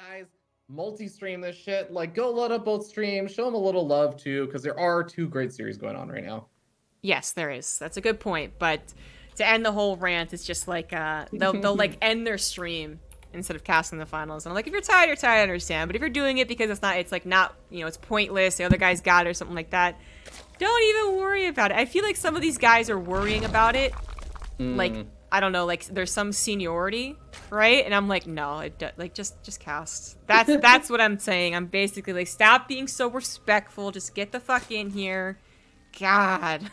Guys, multi-stream this shit. Like, go load up both streams. Show them a little love, too, because there are 2 great series going on right now. Yes, there is. That's a good point. But to end the whole rant, it's just like, they'll like, end their stream instead of casting the finals. And I'm like, if you're tired, you're tired, I understand. But if you're doing it because it's like not, you know, it's pointless, the other guy's got it or something like that, don't even worry about it. I feel like some of these guys are worrying about it. Like, I don't know, like there's some seniority, right? And I'm like, no, like just cast. That's what I'm saying. I'm basically like, stop being so respectful. Just get the fuck in here. God.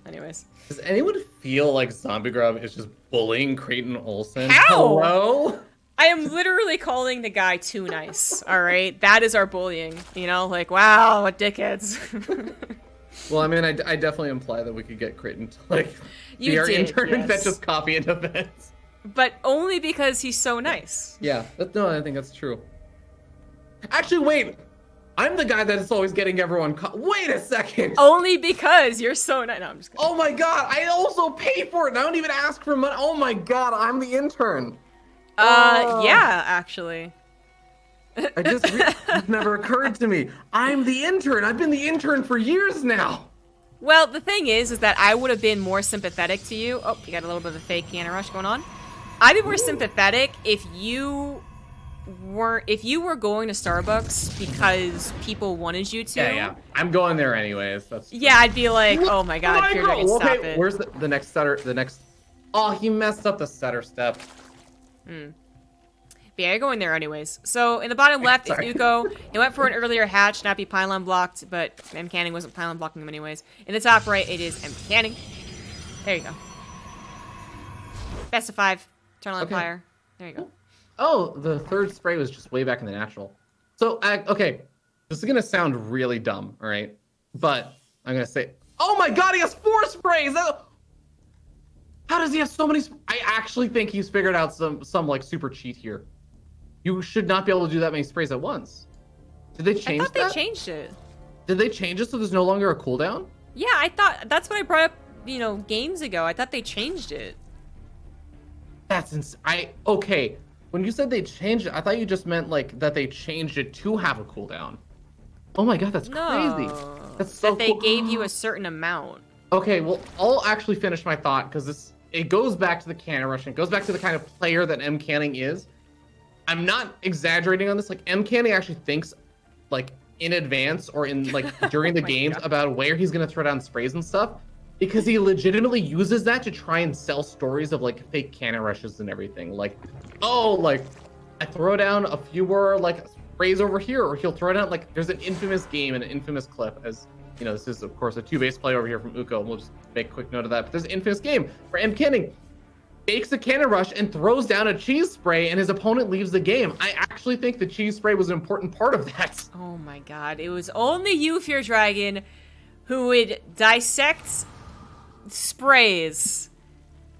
Anyways. Does anyone feel like ZombieGrub is just bullying Creighton Olsen? How? Hello? I am literally calling the guy too nice, all right? That is our bullying, you know? Like, wow, what dickheads. Well, I mean, I definitely imply that we could get Creighton to, like, be our intern and fetch us coffee and events. But only because he's so nice. Yeah, no, I think that's true. Actually, wait. I'm the guy that is always getting everyone wait a second. Only because you're so nice. No, I'm just kidding. Oh my god, I also pay for it and I don't even ask for money. Oh my god, I'm the intern. Yeah, actually. It never occurred to me. I'm the intern. I've been the intern for years now. Well, the thing is that I would have been more sympathetic to you. Oh, you got a little bit of a fake Cannon Rush going on. I'd be more sympathetic if you were going to Starbucks because people wanted you to. Yeah. I'm going there anyways. Yeah, I'd be like, oh my god, feardragon, stop it. Where's the next setter? Oh, he messed up the setter step. But yeah, you're going there anyways. So in the bottom left is Ukko. He went for an earlier hatch, not be pylon blocked, but MCanning wasn't pylon blocking him anyways. In the top right, it is MCanning. There you go. Best of 5. Eternal Empire. There you go. Oh, the third spray was just way back in the natural. So, okay, this is gonna sound really dumb, all right? But I'm gonna say, oh my god, he has 4 sprays! How does he have so many? I actually think he's figured out some like super cheat here. You should not be able to do that many sprays at once. Did they change that? I thought they changed it. Did they change it so there's no longer a cooldown? Yeah, I thought that's what I brought up, you know, games ago. I thought they changed it. That's okay. When you said they changed it, I thought you just meant like that they changed it to have a cooldown. Oh my god, that's crazy. That's so that they gave you a certain amount. Okay, well, I'll actually finish my thought because it goes back to the Cannon Rush. It goes back to the kind of player that MCanning is. I'm not exaggerating on this. Like, MCanning actually thinks like in advance or in like during the games about where he's gonna throw down sprays and stuff, because he legitimately uses that to try and sell stories of like fake Cannon Rushes and everything. Like, oh, like I throw down a few more like sprays over here, or he'll throw down like there's an infamous game and an infamous clip, as you know, this is of course a 2-base play over here from Ukko, and we'll just make a quick note of that. But there's an infamous game where MCanning fakes a Cannon Rush and throws down a cheese spray, and his opponent leaves the game. I actually think the cheese spray was an important part of that. Oh my god, it was only you, feardragon, who would dissect sprays.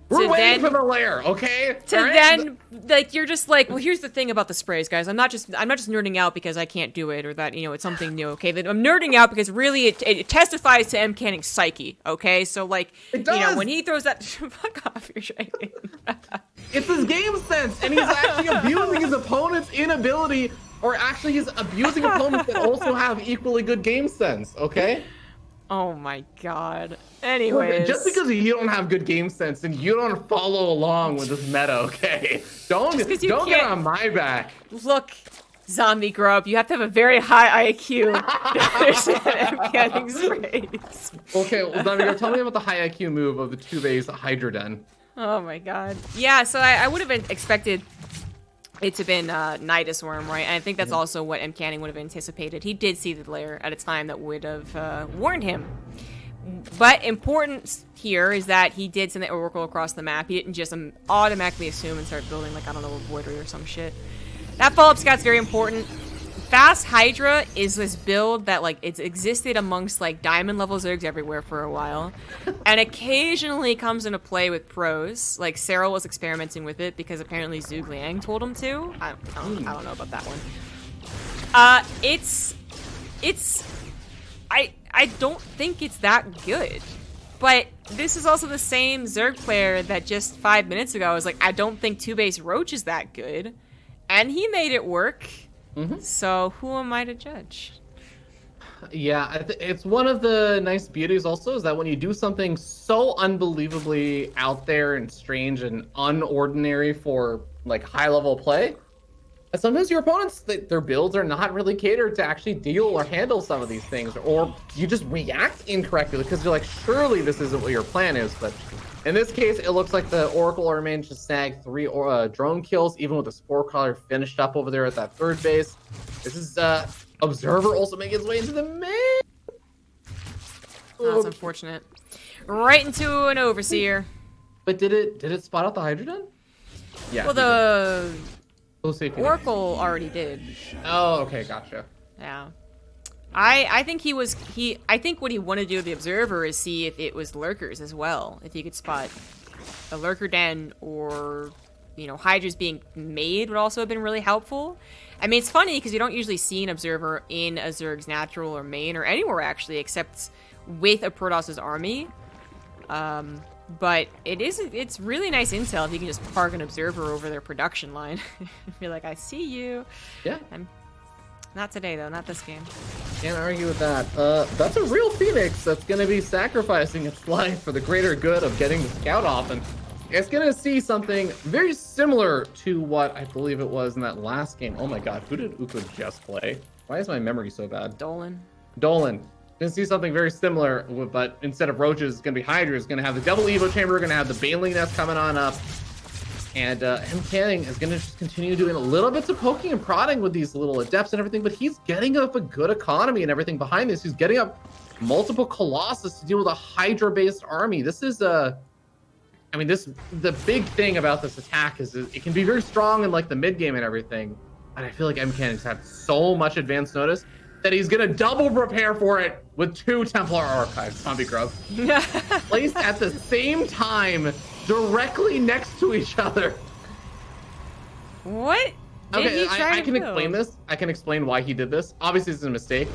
We're waiting for the lair, okay? Then, like, you're just like, well, here's the thing about the sprays, guys. I'm not just nerding out because I can't do it or that, you know, it's something new, okay? I'm nerding out because really it testifies to MCanning's psyche, okay? So, like, you know, when he throws that... Fuck off, you're shaking. It's his game sense, and he's actually abusing his opponent's inability, or actually he's abusing opponents that also have equally good game sense, okay? Oh my god. Anyways. Just because you don't have good game sense and you don't follow along with this meta, okay? Don't get on my back. Look, ZombieGrub, you have to have a very high IQ to understand MCanning sprays. Okay, well, ZombieGrub, tell me about the high IQ move of the 2-base Hydra Den. Oh my god. Yeah, so I would have expected it to have been Nidus Worm, right? And I think that's also what MCanning would have anticipated. He did see the lair at a time that would have warned him. But important here is that he did send the Oracle across the map. He didn't just automatically assume and start building, like, I don't know, a Voidry or some shit. That follow-up scat's very important. Fast Hydra is this build that, like, it's existed amongst, like, diamond level Zergs everywhere for a while. And occasionally comes into play with pros. Like, Cyril was experimenting with it because apparently Zhuge Liang told him to. I don't know about that one. I don't think it's that good. But this is also the same Zerg player that just 5 minutes ago was like, I don't think 2-base Roach is that good. And he made it work. Mm-hmm. So who am I to judge? Yeah, it's one of the nice beauties also is that when you do something so unbelievably out there and strange and unordinary for like high level play, that sometimes your opponents, their builds are not really catered to actually deal or handle some of these things, or you just react incorrectly because you're like, surely this isn't what your plan is. But in this case, it looks like the Oracle are managed to snag 3 drone kills, even with the Spore Crawler finished up over there at that third base. This is Observer also making his way into the main. Oh, that's unfortunate. Right into an Overseer. But did it spot out the Hydrodon? Yeah. Well, the Oracle already did. Oh, okay, gotcha. Yeah. I think I think what he wanted to do with the Observer is see if it was lurkers as well. If he could spot a lurker den or, you know, Hydras being made would also have been really helpful. I mean, it's funny because you don't usually see an Observer in a Zerg's natural or main or anywhere actually, except with a Protoss's army. But it's really nice intel if you can just park an Observer over their production line. Be like, I see you. Yeah. Not today though, not this game. Can't argue with that. That's a real Phoenix that's going to be sacrificing its life for the greater good of getting the scout off, and it's going to see something very similar to what I believe it was in that last game. Oh my god, who did Ukko just play? Why is my memory so bad? Dolan. Going to see something very similar, but instead of roaches, it's going to be Hydra. It's going to have the double Evo chamber, going to have the Baneling nest coming on up. And MCanning is going to just continue doing a little bits of poking and prodding with these little adepts and everything, but he's getting up a good economy and everything behind this. He's getting up multiple Colossus to deal with a Hydra-based army. This is the big thing about this attack is it can be very strong in like the mid game and everything. And I feel like MCanning's had so much advance notice that he's going to double prepare for it with 2 Templar Archives, ZombieGrub, placed at the same time, directly next to each other. What? Okay, I can explain this. I can explain why he did this. Obviously, this is a mistake.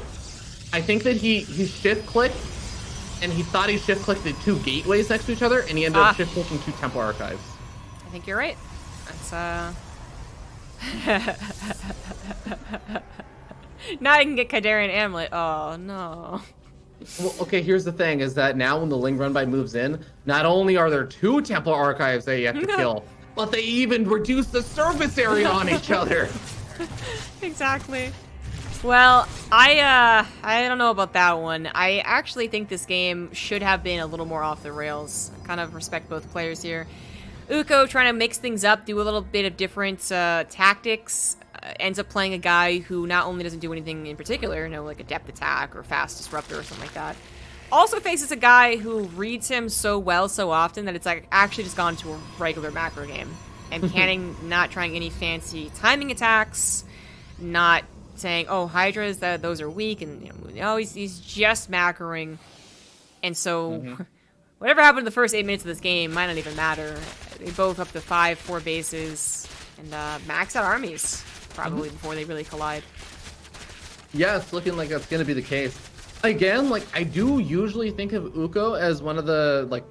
I think that he shift-clicked, and he thought he shift-clicked the 2 gateways next to each other, and he ended up shift-clicking 2 Templar Archives. I think you're right. That's, Now I can get Kydarian Amulet. Oh, no. Well, okay, here's the thing, is that now when the Ling Run-By moves in, not only are there 2 Templar Archives that you have to kill, but they even reduce the surface area on each other. Exactly. Well, I don't know about that one. I actually think this game should have been a little more off the rails. I kind of respect both players here. Ukko trying to mix things up, do a little bit of different tactics, ends up playing a guy who not only doesn't do anything in particular, you know, like a depth attack or fast disruptor or something like that, also faces a guy who reads him so well so often that it's like actually just gone to a regular macro game. And MCanning not trying any fancy timing attacks, not saying, oh, Hydras, those are weak, and you know, he's just macroing. And so whatever happened in the first 8 minutes of this game might not even matter. They both up to 4 bases, and max out armies, probably before they really collide. Yeah, it's looking like that's going to be the case. Again, like, I do usually think of Ukko as one of the, like,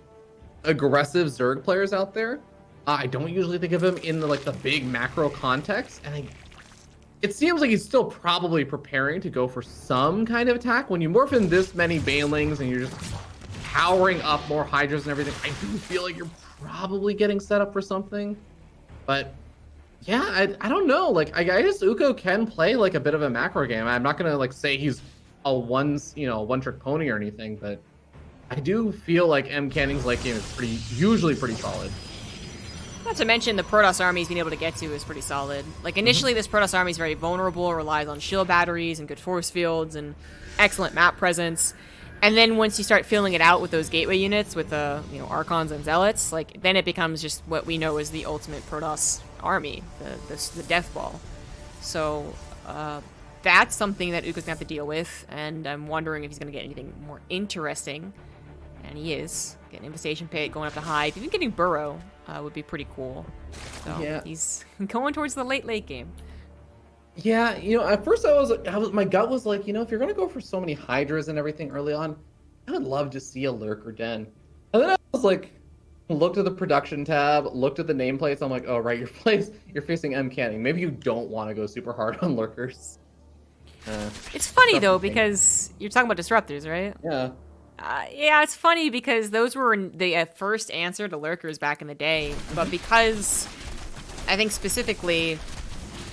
aggressive Zerg players out there. I don't usually think of him in the big macro context, and it seems like he's still probably preparing to go for some kind of attack. When you morph in this many Banelings and you're just powering up more Hydras and everything, I do feel like you're probably getting set up for something. But yeah, I don't know. Like, I guess Ukko can play like a bit of a macro game. I'm not gonna like say he's a one-trick pony or anything, but I do feel like MCanning's late game is usually pretty solid. Not to mention the Protoss armies being able to get to is pretty solid. Like, initially this Protoss army is very vulnerable, relies on shield batteries and good force fields and excellent map presence. And then once you start filling it out with those gateway units, with the Archons and Zealots, like, then it becomes just what we know as the ultimate Protoss army, the Death Ball. So that's something that Ukko's gonna have to deal with, and I'm wondering if he's gonna get anything more interesting. And he is getting Infestation Pit, going up to Hive, even getting Burrow would be pretty cool. So yeah, he's going towards the late game. Yeah, at first my gut was like, if you're gonna go for so many Hydras and everything early on, I would love to see a Lurker Den. And then I was like, looked at the production tab, looked at the nameplates. I'm like, oh right, you're facing MCanning. Maybe you don't want to go super hard on lurkers. It's funny though because you're talking about disruptors, right? Yeah. Yeah, it's funny because those were the first answer to lurkers back in the day, but because I think specifically,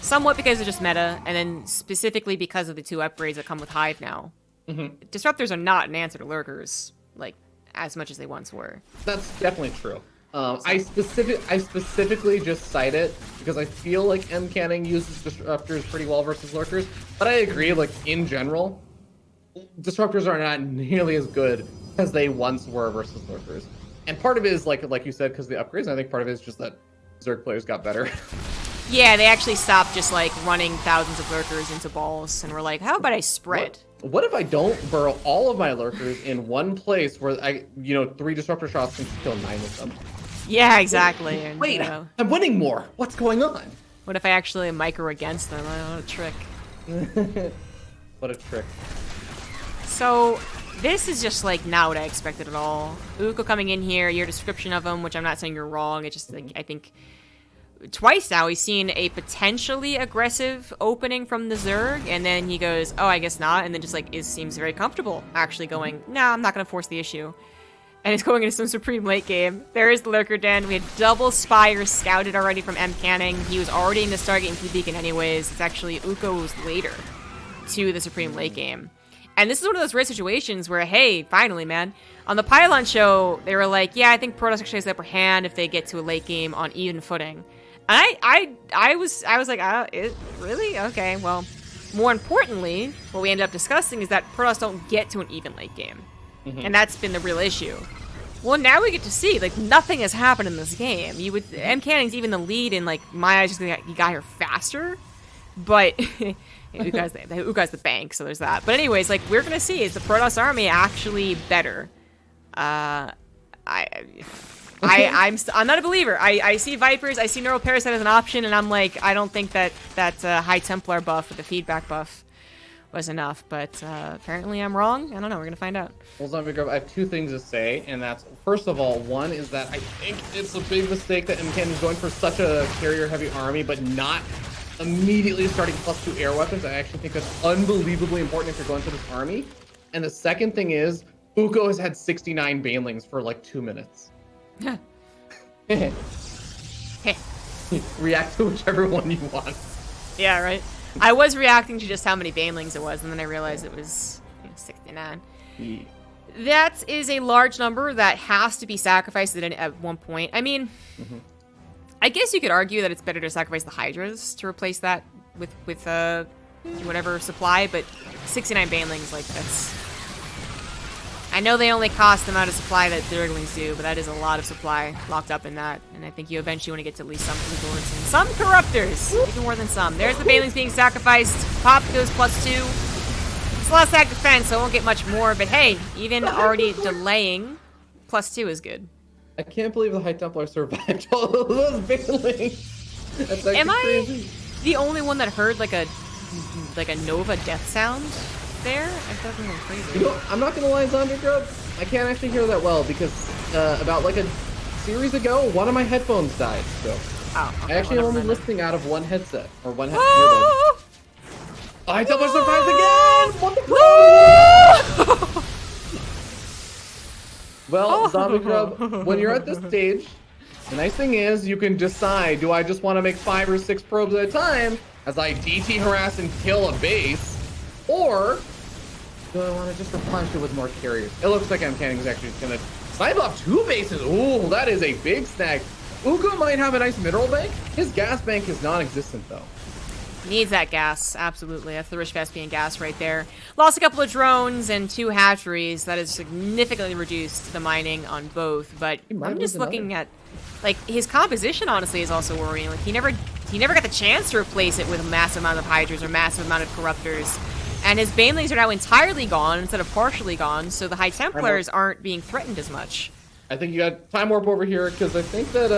somewhat because of just meta, and then specifically because of the 2 upgrades that come with Hive now, disruptors are not an answer to lurkers like as much as they once were. That's definitely true. I specifically just cite it because I feel like MCanning uses disruptors pretty well versus lurkers, but I agree, like in general, disruptors are not nearly as good as they once were versus lurkers. And part of it is like you said, because of the upgrades, and I think part of it is just that Zerg players got better. Yeah, they actually stopped just like running thousands of lurkers into balls and were like, how about I spread? What if I don't burrow all of my lurkers in one place where 3 disruptor shots can kill 9 of them? Yeah, exactly. And, wait, I'm winning more. What's going on? What if I actually micro against them? What a trick. What a trick. So, this is just like not what I expected at all. Ukko coming in here, your description of him, which I'm not saying you're wrong, it's just like, I think twice now he's seen a potentially aggressive opening from the Zerg, and then he goes, oh, I guess not, and then just like seems very comfortable actually going, nah, I'm not gonna force the issue. And it's going into some Supreme late game. There is the Lurker Den. We had double Spires scouted already from MCanning. He was already in the Stargate and Blue Beacon anyways. It's actually Ukko's later to the Supreme late game. And this is one of those rare situations where, hey, finally, man. On the Pylon show, they were like, yeah, I think Protoss actually has the upper hand if they get to a late game on even footing. And I was like, really? Okay, well, more importantly, what we ended up discussing is that Protoss don't get to an even late game. And that's been the real issue. Well, now we get to see, like, nothing has happened in this game. MCanning's even the lead in, like, my eyes, just he got here faster. But Ukko's the bank, so there's that. But anyways, like, we're gonna see, is the Protoss army actually better? I'm not a believer. I see Vipers, I see Neural Parasite as an option, and I'm like, I don't think that High Templar buff with the feedback buff was enough, but apparently I'm wrong. I don't know, we're gonna find out. Well, ZombieGrub, I have 2 things to say, and that's, first of all, one is that I think it's a big mistake that MCanning is going for such a carrier-heavy army, but not immediately starting +2 air weapons. I actually think that's unbelievably important if you're going for this army. And the second thing is, Ukko has had 69 Banelings for like 2 minutes. React to whichever one you want. Yeah, right. I was reacting to just how many Banelings it was, and then I realized it was 69. Yeah. That is a large number that has to be sacrificed at one point. I mean, I guess you could argue that it's better to sacrifice the Hydras to replace that with whatever supply, but 69 Banelings, like, that's... I know they only cost the amount of supply that Zerglings do, but that is a lot of supply locked up in that. And I think you eventually want to get to at least some Blue Lords and some Corruptors, even more than some. There's the Banelings being sacrificed. Pop goes +2. It's a lot of stack defense, so I won't get much more, but hey, even already delaying, +2 is good. I can't believe the High Templar survived all of those Banelings. That's actually crazy. I the only one that heard like a Nova death sound there? I thought we were crazy. You know, I'm not gonna lie, ZombieGrub, I can't actually hear that well because about like a series ago, one of my headphones died. So okay, I actually am only listening out of one headset or one headset. High Templar survived again! What the fuck? Well, ZombieGrub, when you're at this stage, the nice thing is you can decide, do I just want to make 5 or 6 probes at a time as I DT harass and kill a base, or do I want to just replenish it with more carriers? It looks like MCanning is actually just going to snipe off 2 bases. Ooh, that is a big snag. Ukko might have a nice mineral bank. His gas bank is non-existent though. Needs that gas, absolutely. That's the rich Vespian gas right there. Lost a couple of drones and 2 hatcheries. That has significantly reduced the mining on both. But I'm just looking at, like, his composition. Honestly, is also worrying. Like he never got the chance to replace it with a massive amount of Hydras or massive amount of Corruptors. And his Banelings are now entirely gone instead of partially gone. So the High Templars aren't being threatened as much. I think you got Time Warp over here, because I think that,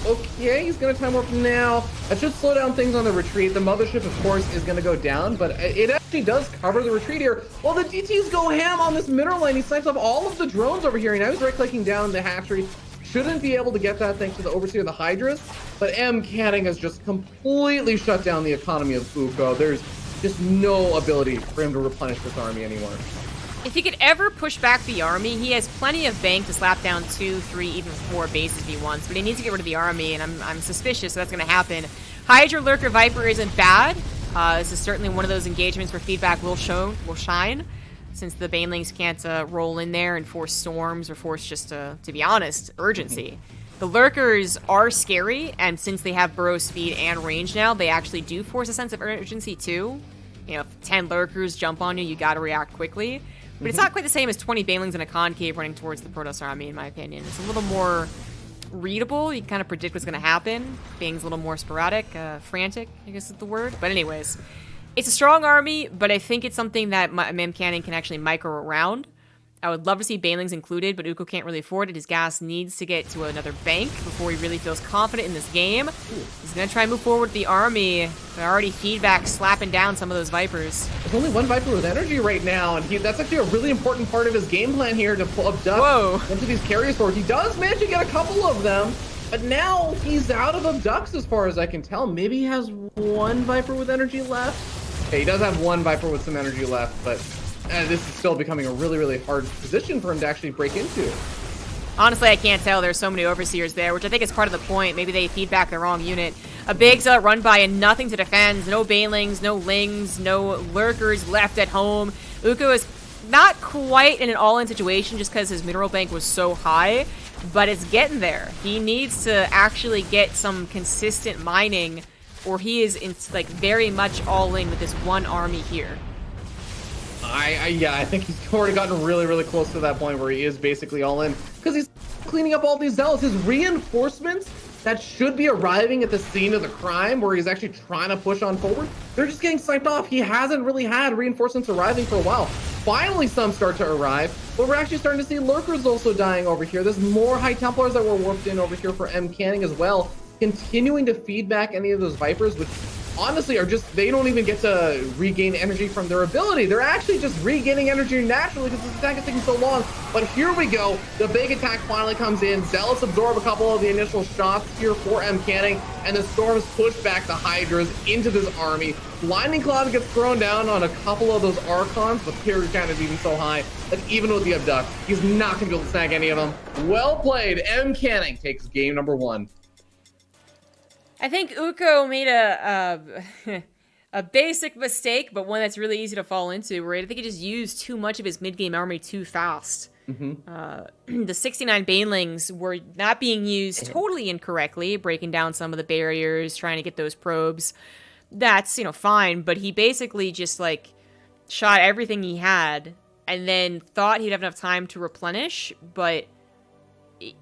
okay, he's going to Time Warp now. That should slow down things on the retreat. The Mothership, of course, is going to go down, but it actually does cover the retreat here. Well, the DTs go ham on this mineral line. He snipes up all of the drones over here, and now he's right-clicking down the hatchery, shouldn't be able to get that thanks to the Overseer of the Hydras, but MCanning has just completely shut down the economy of Ukko. There's just no ability for him to replenish this army anymore. If he could ever push back the army, he has plenty of bank to slap down 2, 3, even 4 bases if he wants, but he needs to get rid of the army, and I'm suspicious that's going to happen. Hydra, Lurker, Viper isn't bad. This is certainly one of those engagements where feedback will shine, since the Banelings can't roll in there and force storms or force just, to be honest, urgency. The Lurkers are scary, and since they have burrow speed and range now, they actually do force a sense of urgency too. You know, if 10 Lurkers jump on you, you gotta react quickly. But it's not quite the same as 20 Banelings in a concave running towards the Protoss army, in my opinion. It's a little more readable. You can kind of predict what's going to happen. Being's a little more sporadic, frantic, I guess is the word. But anyways, it's a strong army, but I think it's something that MCanning can actually micro around. I would love to see Banelings included, but Ukko can't really afford it. His gas needs to get to another bank before he really feels confident in this game. He's going to try and move forward with the army. But already feedback slapping down some of those Vipers. There's only one Viper with energy right now, and that's actually a really important part of his game plan here to abduct into these carrier stores. He does manage to get a couple of them, but now he's out of abducts as far as I can tell. Maybe he has one Viper with energy left. Okay, he does have one Viper with some energy left, but this is still becoming a really, really hard position for him to actually break into. Honestly, I can't tell. There's so many Overseers there, which I think is part of the point. Maybe they feedback the wrong unit. A big run by and nothing to defend. No Banelings, no Lings, no Lurkers left at home. Ukko is not quite in an all-in situation just because his mineral bank was so high, but it's getting there. He needs to actually get some consistent mining, or he is like very much all in with this one army here. Yeah, I think he's already gotten really, really close to that point where he is basically all in, because he's cleaning up all these zealots. His reinforcements that should be arriving at the scene of the crime where he's actually trying to push on forward, they're just getting sniped off. He hasn't really had reinforcements arriving for a while. Finally, some start to arrive, but we're actually starting to see Lurkers also dying over here. There's more High Templars that were warped in over here for MCanning as well, continuing to feed back any of those Vipers, which honestly are just, they don't even get to regain energy from their ability. They're actually just regaining energy naturally because this attack is taking so long. But here we go. The big attack finally comes in. Zealots absorb a couple of the initial shots here for MCanning, and the storms push back the Hydras into this army. Lightning Cloud gets thrown down on a couple of those Archons, but Period count is even so high that even with the abduct, he's not going to be able to snag any of them. Well played. MCanning takes game number 1. I think Ukko made a basic mistake, but one that's really easy to fall into, where I think he just used too much of his mid-game army too fast. The 69 Banelings were not being used totally incorrectly, breaking down some of the barriers, trying to get those probes. That's, you know, fine, but he basically just, like, shot everything he had and then thought he'd have enough time to replenish, but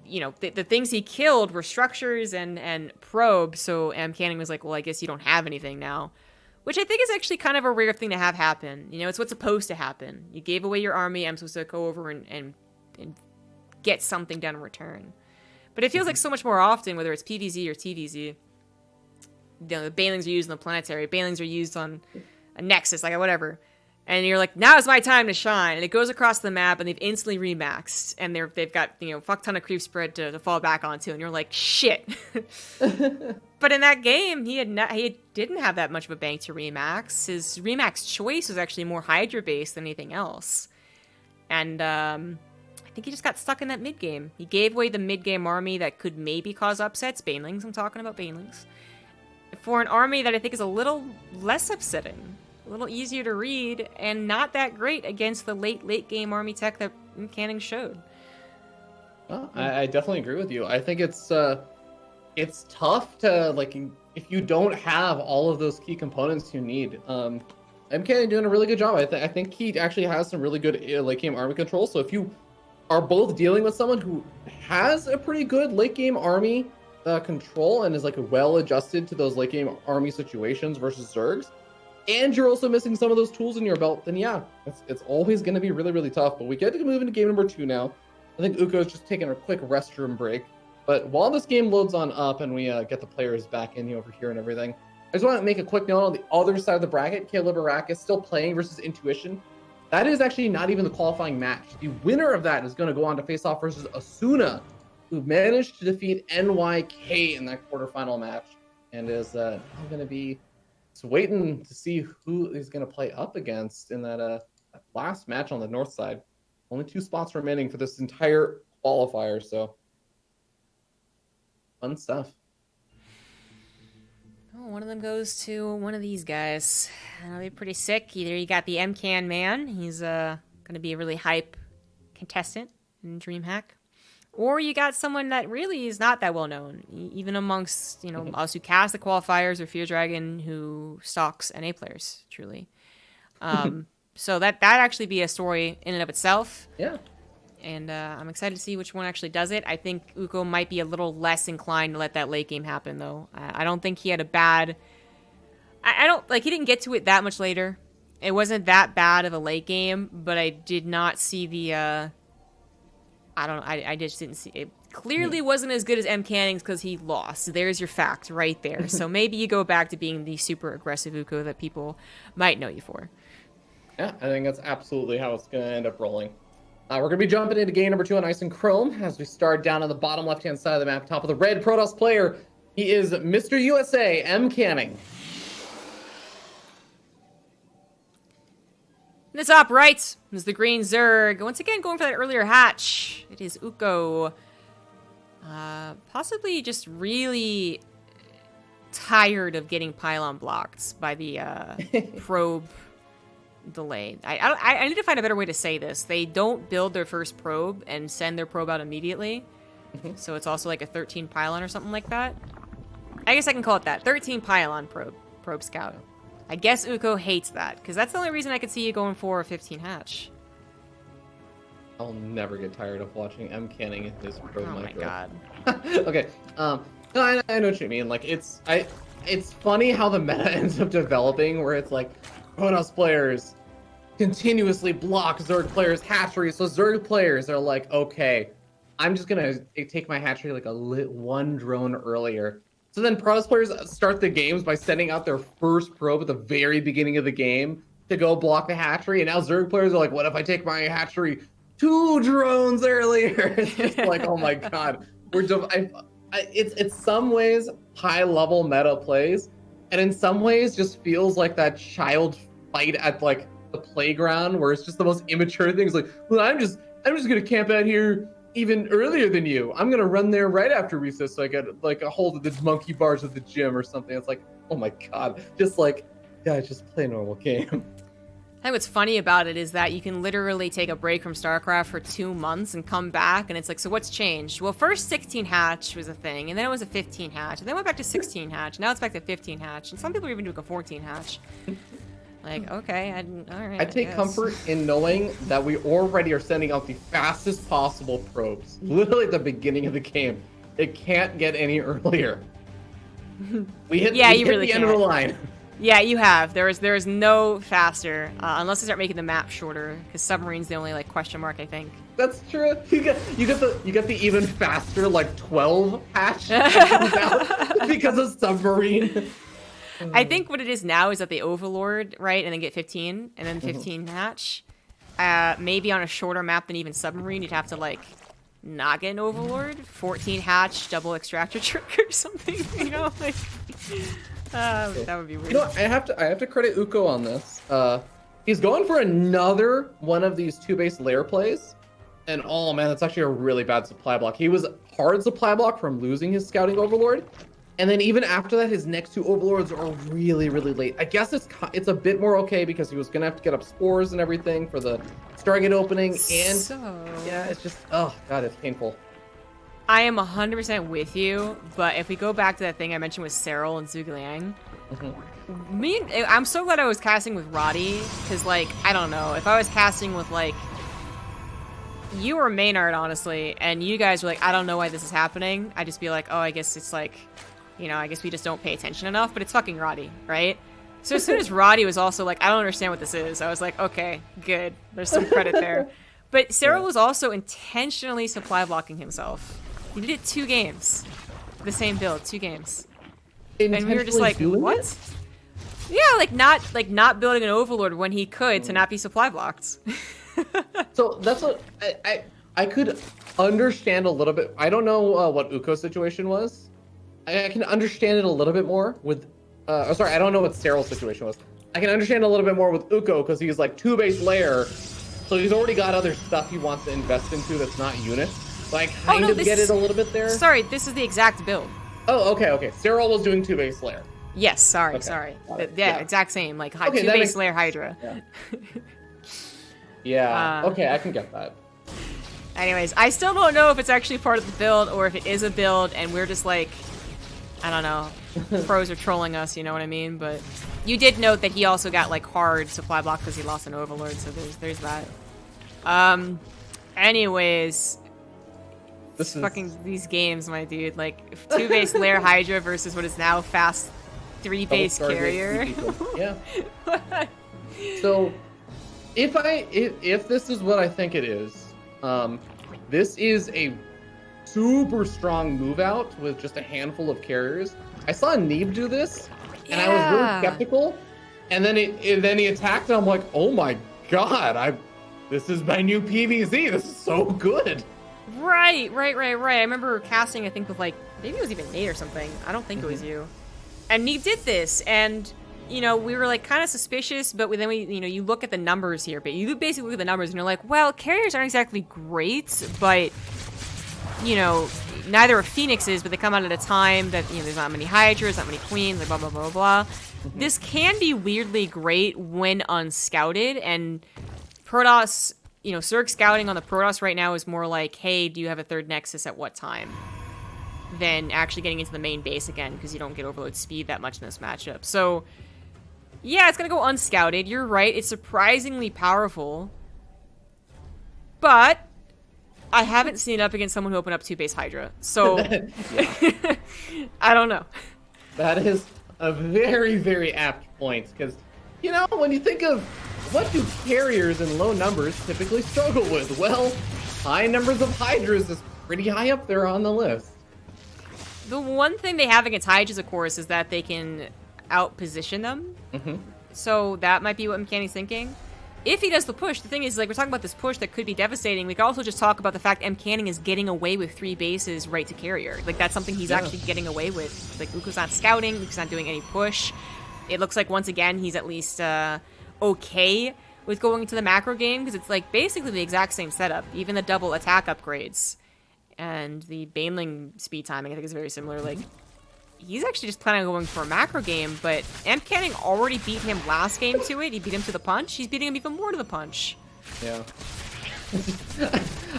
you know, the things he killed were structures and probes, so MCanning was like, well, I guess you don't have anything now. Which I think is actually kind of a rare thing to have happen. You know, it's what's supposed to happen. You gave away your army, I'm supposed to go over and get something done in return. But it feels like so much more often, whether it's PvZ or TvZ, you know, the Banelings are used on the planetary, Banelings are used on a Nexus, like whatever. And you're like, now is my time to shine. And it goes across the map, and they've instantly remaxed. And they've got, you know, fuck ton of creep spread to fall back onto. And you're like, shit. But in that game, he didn't have that much of a bank to remax. His remax choice was actually more Hydra-based than anything else. And I think he just got stuck in that mid-game. He gave away the mid-game army that could maybe cause upsets. Banelings, I'm talking about Banelings. For an army that I think is a little less upsetting. A little easier to read, and not that great against the late game army tech that MCanning showed. Well, I definitely agree with you. I think it's tough to, like, if you don't have all of those key components you need. MCanning doing a really good job. I think he actually has some really good late game army control. So if you are both dealing with someone who has a pretty good late game army control and is like well adjusted to those late game army situations versus Zergs, and you're also missing some of those tools in your belt, then yeah, it's always going to be really, really tough. But we get to move into game number 2 now. I think Ukko is just taking a quick restroom break. But while this game loads on up and we get the players back in over here and everything, I just want to make a quick note on the other side of the bracket. Caleb Arak is still playing versus Intuition. That is actually not even the qualifying match. The winner of that is going to go on to face off versus Asuna who managed to defeat NYK in that quarterfinal match, and is now going to be just waiting to see who he's going to play up against in that last match on the north side. Only 2 spots remaining for this entire qualifier, so fun stuff. Oh, one of them goes to one of these guys. That'll be pretty sick. Either you got the MCan man, he's going to be a really hype contestant in DreamHack, or you got someone that really is not that well known, even amongst us who cast the qualifiers, or feardragon who stalks NA players. Truly, so that actually be a story in and of itself. Yeah. And I'm excited to see which one actually does it. I think Ukko might be a little less inclined to let that late game happen, though. I don't think he had a bad... I don't... Like, he didn't get to it that much later. It wasn't that bad of a late game, but I did not see the... I just didn't see... It clearly wasn't as good as MCanning's because he lost. There's your fact right there. So maybe you go back to being the super aggressive Ukko that people might know you for. Yeah, I think that's absolutely how it's going to end up rolling. We're going to be jumping into game number 2 on Ice and Chrome as we start down on the bottom left-hand side of the map, top of the red Protoss player. He is Mr. USA, MCanning. In the top right is the green Zerg. Once again, going for that earlier hatch. It is Ukko. Possibly just really tired of getting pylon blocked by the probe delay. I need to find a better way to say this. They don't build their first probe and send their probe out immediately. So it's also like a 13 pylon or something like that. I guess I can call it that. 13 pylon probe scout. I guess Ukko hates that, because that's the only reason I could see you going for a 15 hatch. I'll never get tired of watching MCanning in his probe Oh micro. my god. Okay. No, I know what you mean. Like, it's funny how the meta ends up developing, where it's like Protoss players continuously block Zerg players' hatcheries, so Zerg players are like, okay, I'm just gonna take my hatchery like one drone earlier. So then Protoss players start the games by sending out their first probe at the very beginning of the game to go block the hatchery, and now Zerg players are like, what if I take my hatchery 2 drones earlier? It's just like, oh my god, it's some ways high level meta plays, and in some ways just feels like that child fight at like the playground where it's just the most immature things. Like, well, I'm just gonna camp out here even earlier than you. I'm gonna run there right after recess so I get like a hold of the monkey bars of the gym or something. It's like, oh my god, just like, guys, just play a normal game. I think what's funny about it is that you can literally take a break from Starcraft for 2 months and come back, and it's like, so what's changed? Well, first 16 hatch was a thing, and then it was a 15 hatch, and then it went back to 16 hatch, now it's back to 15 hatch, and some people are even doing a 14 hatch. Like, okay, all right. I take comfort in knowing that we already are sending out the fastest possible probes, literally at the beginning of the game. It can't get any earlier. We hit, yeah, we you hit really the end of the line. Yeah, you have. There is no faster, unless they start making the map shorter, because submarine's the only like question mark, I think. That's true. You got the even faster like 12 hatch because of submarine. I think what it is now is that they overlord, right, and then get 15, and then 15 hatch. Maybe on a shorter map than even submarine, you'd have to like not get an overlord, 14 hatch, double extractor trick or something. You know, like that would be weird. You know, I have to credit Ukko on this. He's going for another one of these 2-base lair plays, and oh man, that's actually a really bad supply block. He was hard supply block from losing his scouting overlord. And then even after that, his next 2 overlords are really, really late. I guess it's a bit more okay because he was gonna have to get up spores and everything for the Stargate opening, and yeah, it's just, oh god, it's painful. I am 100% with you, but if we go back to that thing I mentioned with Cyril and Zhuge Liang, I'm so glad I was casting with Roddy, because like, I don't know, if I was casting with like you or Maynard, honestly, and you guys were like, I don't know why this is happening, I'd just be like, oh, I guess it's like, you know, I guess we just don't pay attention enough, but it's fucking Roddy, right? So as soon as Roddy was also like, I don't understand what this is, I was like, okay, good. There's some credit there. But Cyril was also intentionally supply blocking himself. He did it 2 games. The same build, 2 games. And we were just like, what? Yeah, like not building an overlord when he could to not be supply blocked. So that's what I understand a little bit. I don't know what Ukko's situation was. I can understand it a little bit more with. Sorry, I don't know what Cyril's situation was. I can understand a little bit more with Ukko because he's like 2-base layer, so he's already got other stuff he wants to invest into that's not units. So I kind of get it a little bit there. Sorry, this is the exact build. Oh, okay. Cyril was doing 2-base layer. Yes, sorry. Yeah, exact same. Like 2-base layer Hydra. Yeah. Okay, I can get that. Anyways, I still don't know if it's actually part of the build or if it is a build and we're just like, I don't know, pros are trolling us, you know what I mean? But you did note that he also got like hard supply block because he lost an overlord, so there's that. Anyways, these games, my dude, like 2-base layer Hydra versus what is now fast 3-base carrier. Yeah. So if this is what I think it is, this is a super strong move out with just a handful of carriers. I saw Neeb do this, and I was really skeptical. And then he attacked, and I'm like, oh my god, this is my new PvZ. This is so good. Right. I remember casting, I think, with like, maybe it was even Nate or something. I don't think it was you. And Neeb did this, and you know, we were like kind of suspicious, but then you look at the numbers here, but you basically look at the numbers and you're like, well, carriers aren't exactly great, but you know, neither are Phoenixes, but they come out at a time that, you know, there's not many Hydras, not many Queens, like blah, blah, blah, blah. This can be weirdly great when unscouted, and Protoss, you know, Zerg scouting on the Protoss right now is more like, hey, do you have a third Nexus at what time? Than actually getting into the main base again, because you don't get overload speed that much in this matchup. So, yeah, it's going to go unscouted. You're right. It's surprisingly powerful. But I haven't seen it up against someone who opened up 2-base Hydra. So, I don't know. That is a very, very apt point. Because, you know, when you think of what do carriers in low numbers typically struggle with? Well, high numbers of Hydras is pretty high up there on the list. The one thing they have against Hydras, of course, is that they can out-position them. So that might be what MCanning's thinking. If he does the push, the thing is, like, we're talking about this push that could be devastating. We could also just talk about the fact MCanning is getting away with 3 bases right to carrier. Like, that's something he's actually getting away with. Like, Ukko's not scouting, Ukko's not doing any push. It looks like, once again, he's at least okay with going into the macro game, because it's, like, basically the exact same setup. Even the double attack upgrades. And the Baneling speed timing, I think, is very similar. Like, he's actually just planning on going for a macro game, but MCanning already beat him last game to it. He beat him to the punch. He's beating him even more to the punch. Yeah.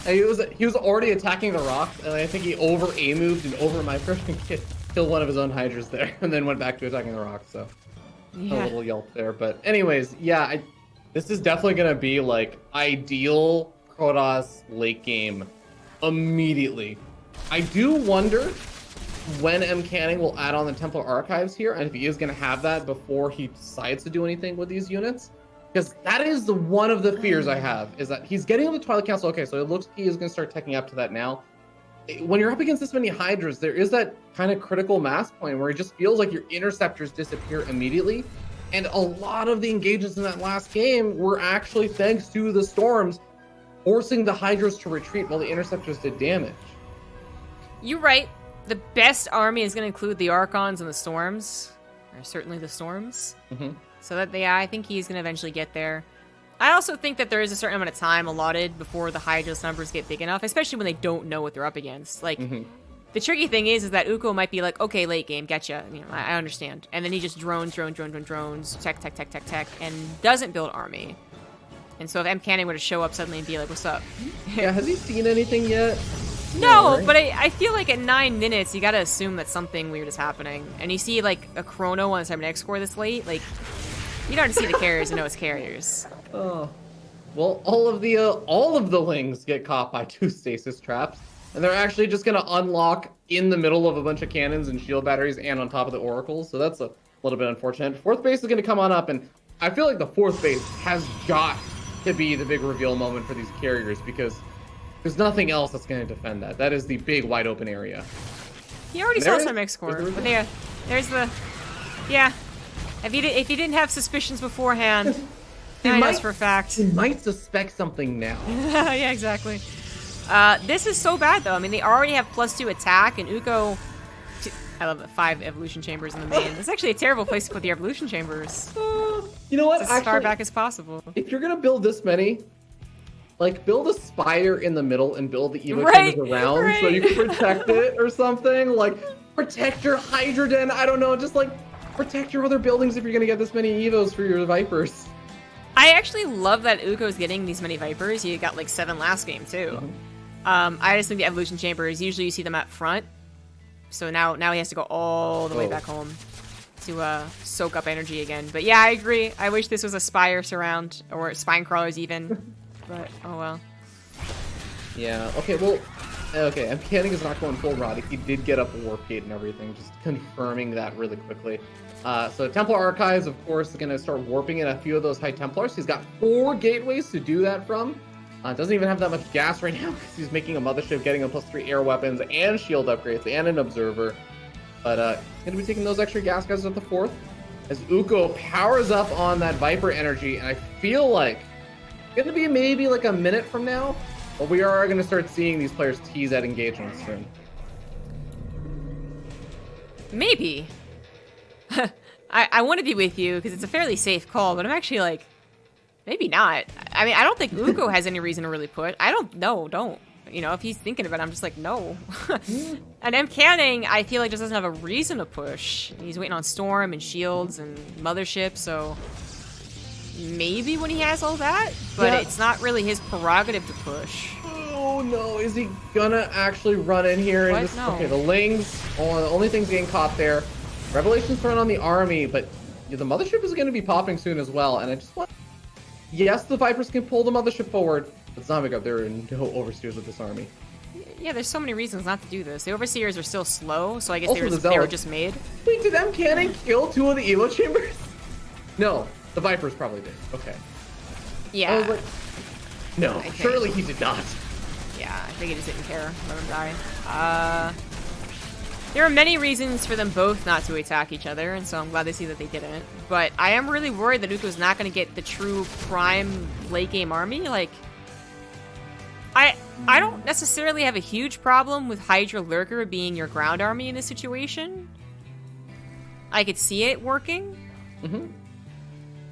he was already attacking the rocks, and I think he over A-moved and over micro and killed one of his own Hydras there, and then went back to attacking the rocks, so a little yelp there. But anyways, yeah, this is definitely going to be, like, ideal Protoss late game immediately. I do wonder when MCanning will add on the Templar Archives here, and if he is going to have that before he decides to do anything with these units. Because that is one of the fears I have, is that he's getting on the Twilight Council. Okay, so it looks like he is going to start teching up to that now. When you're up against this many Hydras, there is that kind of critical mass point where it just feels like your interceptors disappear immediately. And a lot of the engagements in that last game were actually thanks to the Storms forcing the Hydras to retreat while the interceptors did damage. You're right. The best army is going to include the Archons and the Storms, or certainly the Storms. So that I think he's going to eventually get there. I also think that there is a certain amount of time allotted before the Hydra's numbers get big enough, especially when they don't know what they're up against. Like, the tricky thing is that Ukko might be like, okay, late game, getcha. You know, I understand. And then he just drones, tech, and doesn't build army. And so if MCanning were to show up suddenly and be like, what's up? Yeah, has he seen anything yet? No, right? But I feel like at 9 minutes, you gotta assume that something weird is happening. And you see, like, a chrono on the Cybernetic score this late, like, you don't have to see the carriers and know it's carriers. Oh. Well, all of the Lings get caught by 2 stasis traps, and they're actually just gonna unlock in the middle of a bunch of cannons and shield batteries and on top of the oracles, so that's a little bit unfortunate. 4th base is gonna come on up, and I feel like the 4th base has got to be the big reveal moment for these carriers, because there's nothing else that's going to defend that. That is the big wide open area. You already saw some X score, but there's the, yeah. If you didn't have suspicions beforehand, now he knows for a fact. He might suspect something now. Yeah, exactly. This is so bad, though. I mean, they already have +2 attack, and Ukko... I love it. 5 evolution chambers in the main. It's actually a terrible place to put the evolution chambers. You know what? It's as far back as possible. If you're gonna build this many, like, build a spider in the middle and build the Evo Right, chambers around so you can protect it or something. Like, protect your Hydra Den. I don't know. Just, like, protect your other buildings if you're gonna get this many Evos for your Vipers. I actually love that Ukko's getting these many Vipers. You got, like, 7 last game, too. I just think the evolution chambers, usually you see them at front. So now he has to go all the way back home to soak up energy again. But yeah, I agree. I wish this was a Spire surround, or Spine Crawlers even. But, oh well. Yeah, okay, well, okay, MCanning is not going full rod. He did get up a Warp Gate and everything, just confirming that really quickly. So Templar Archives, of course, is going to start warping in a few of those High Templars. He's got 4 gateways to do that from. Doesn't even have that much gas right now because he's making a mothership, getting a +3 air weapons and shield upgrades and an observer. But he's going to be taking those extra gas guys at the 4th as Ukko powers up on that Viper energy. And I feel like it's going to be maybe like a minute from now, but we are going to start seeing these players tease at engagements soon. Maybe. I want to be with you because it's a fairly safe call, but I'm actually like, maybe not. I mean, I don't think Ukko has any reason to really put. I don't know. Don't. You know, if he's thinking about it, I'm just like, no. And MCanning, I feel like just doesn't have a reason to push. He's waiting on Storm and Shields and Mothership, so maybe when he has all that, but it's not really his prerogative to push. Oh no, is he gonna actually run in here? And What? No. Okay, the Lings, the only thing's getting caught there. Revelation's thrown on the army, but the Mothership is gonna be popping soon as well, and I just want... Yes, the Vipers can pull the Mothership forward, but ZombieGrub, there are no Overseers with this army. Yeah, there's so many reasons not to do this. The Overseers are still slow, so I guess Also, they were just made. Wait, did MCanning kill 2 of the Evo Chambers? No, the Vipers probably did. Okay. Yeah. I was like, no, Okay. surely he did not. Yeah, I think he just didn't care. Let him die. There are many reasons for them both not to attack each other, and so I'm glad to see that they didn't. But I am really worried that Ukko's not going to get the true prime late game army. Like, I don't necessarily have a huge problem with Hydra Lurker being your ground army in this situation. I could see it working.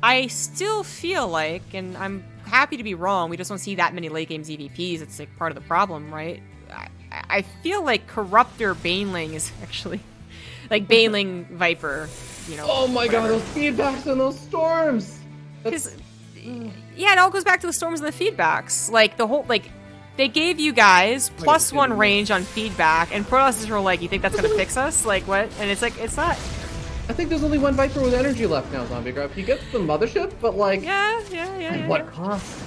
I still feel like, and I'm happy to be wrong, we just don't see that many late game EVPs. It's like part of the problem, right? I feel like Corruptor Baneling is actually like Baneling Viper, you know. Oh my god, those feedbacks and those storms! Because yeah, it all goes back to the storms and the feedbacks. Like the whole they gave you guys +1 range on feedback, and Protosses were like, "You think that's gonna fix us? Like what?" And it's like, it's not. I think there's only 1 Viper with energy left now, ZombieGrub. He gets the Mothership, but like, Yeah. what cost?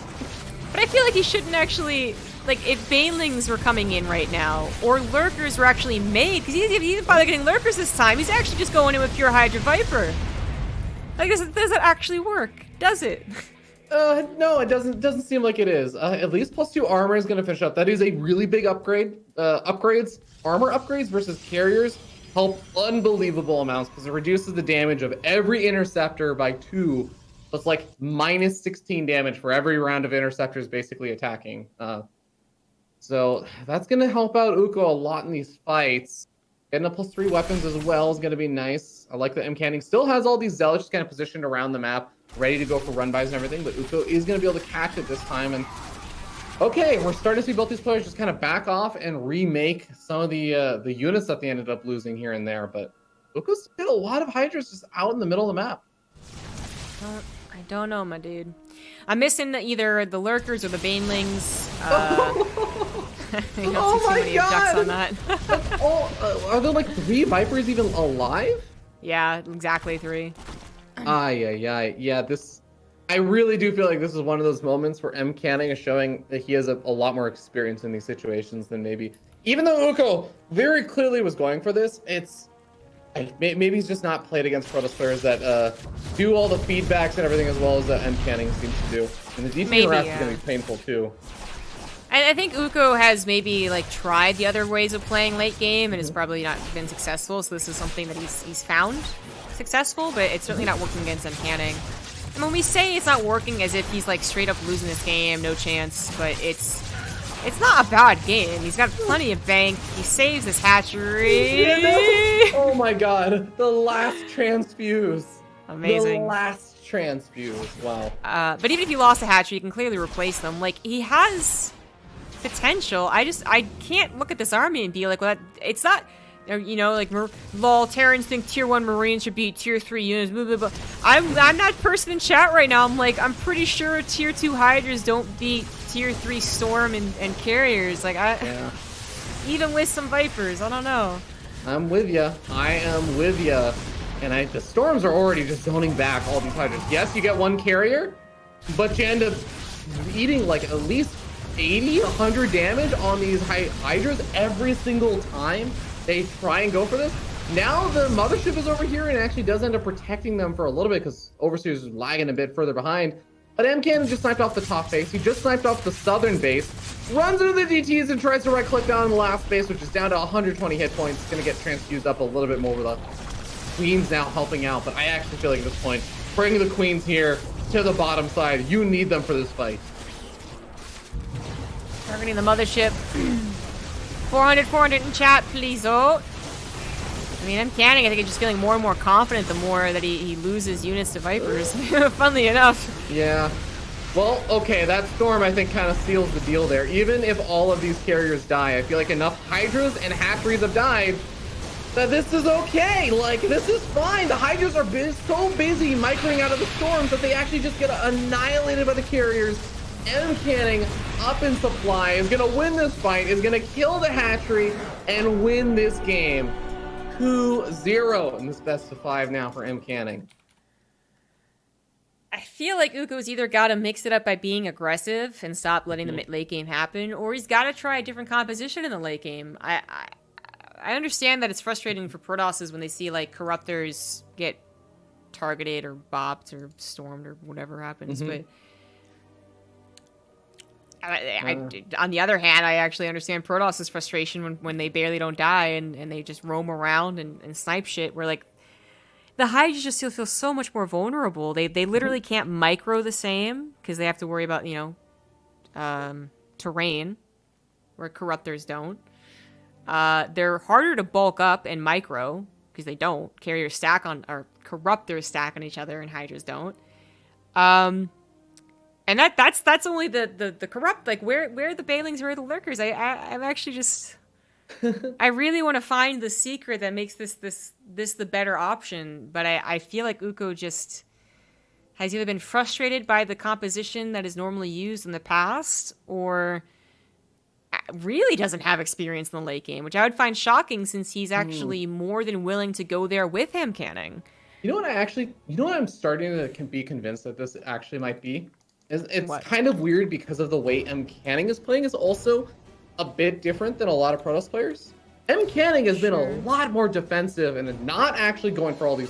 But I feel like he shouldn't actually, like, if Banelings were coming in right now, or Lurkers were actually made, because he didn't bother getting Lurkers this time, he's actually just going in with pure Hydra Viper. Like, does that actually work? Does it? No, it doesn't seem like it is. At least +2 armor is going to finish up. That is a really big upgrade. Armor upgrades versus carriers help unbelievable amounts because it reduces the damage of every interceptor by 2. So it's like -16 damage for every round of interceptors basically attacking. So that's going to help out Ukko a lot in these fights. Getting a +3 weapons as well is going to be nice. I like that MCanning still has all these zealots kind of positioned around the map, ready to go for run-bys and everything, but Ukko is going to be able to catch it this time. And okay, we're starting to see both these players just kind of back off and remake some of the units that they ended up losing here and there. But Ukko's got a lot of Hydras just out in the middle of the map. I don't know, my dude. I'm missing either the Lurkers or the Banelings. Oh my god! On that. Are there like 3 Vipers even alive? Yeah, exactly 3. Yeah, this... I really do feel like this is one of those moments where MCanning is showing that he has a lot more experience in these situations than maybe... Even though Ukko very clearly was going for this, it's... Maybe he's just not played against Protoss players that do all the feedbacks and everything as well as MCanning seems to do. And the DT harass is going to be painful too. I think Ukko has maybe like tried the other ways of playing late game and has probably not been successful. So this is something that he's found successful, but it's certainly not working against MCanning. And when we say it's not working as if he's like straight up losing this game, no chance, but it's It's not a bad game. He's got plenty of bank. He saves his hatchery. Oh my god. The last transfuse. Amazing. The last transfuse. Wow. But even if you lost a hatchery, you can clearly replace them. Like, he has potential. I can't look at this army and be like, well, it's not... You know, like, lol, Terrans think tier 1 Marines should beat tier 3 units, blah, blah, blah. I'm that person in chat right now. I'm like, I'm pretty sure tier 2 Hydras don't beat tier 3 Storm and Carriers. Like, Yeah. even with some Vipers, I don't know. I'm with ya. I am with ya. And the Storms are already just zoning back all these Hydras. Yes, you get one Carrier, but you end up eating, like, at least 80, 100 damage on these Hydras every single time they try and go for this. Now the mothership is over here and actually does end up protecting them for a little bit because Overseer's is lagging a bit further behind. But MCanning just sniped off the top base. He just sniped off the southern base, runs into the DTs and tries to right click down the last base, which is down to 120 hit points. It's going to get transfused up a little bit more with the Queens now helping out. But I actually feel like at this point, bring the Queens here to the bottom side. You need them for this fight. Targeting the mothership. 400 in chat, please. Oh, I mean, MCanning, I think, is just feeling more and more confident the more that he loses units to Vipers. Funnily enough. Yeah. Well, okay, that Storm, I think, kind of seals the deal there. Even if all of these carriers die, I feel like enough Hydras and hatcheries have died that this is okay. Like, this is fine. The Hydras are so busy microing out of the Storms that they actually just get annihilated by the carriers. MCanning up in supply is gonna win this fight, is gonna kill the hatchery and win this game 2-0 in this best of 5 now for MCanning. I feel like Ukko's either got to mix it up by being aggressive and stop letting the late game happen, or he's got to try a different composition in the late game. I understand that it's frustrating for Protosses when they see like Corruptors get targeted or bopped or stormed or whatever happens, but on the other hand, I actually understand Protoss' frustration when they barely don't die and they just roam around and snipe shit, where like the Hydras just feel so much more vulnerable. They literally can't micro the same because they have to worry about, you know, terrain, where Corruptors don't. They're harder to bulk up and micro because they don't. Carriers stack on, or Corruptors stack on each other and Hydras don't. And that's only the corrupt, like where are the Bailings, where are the lurkers? I'm actually just I really want to find the secret that makes this the better option, but I feel like Ukko just has either been frustrated by the composition that is normally used in the past, or really doesn't have experience in the late game, which I would find shocking since he's actually more than willing to go there with MCanning. You know what I'm starting to be convinced that this actually might be? It's What? kind of weird because of the way MCanning is playing is also a bit different than a lot of Protoss players. MCanning has been a lot more defensive and not actually going for all these,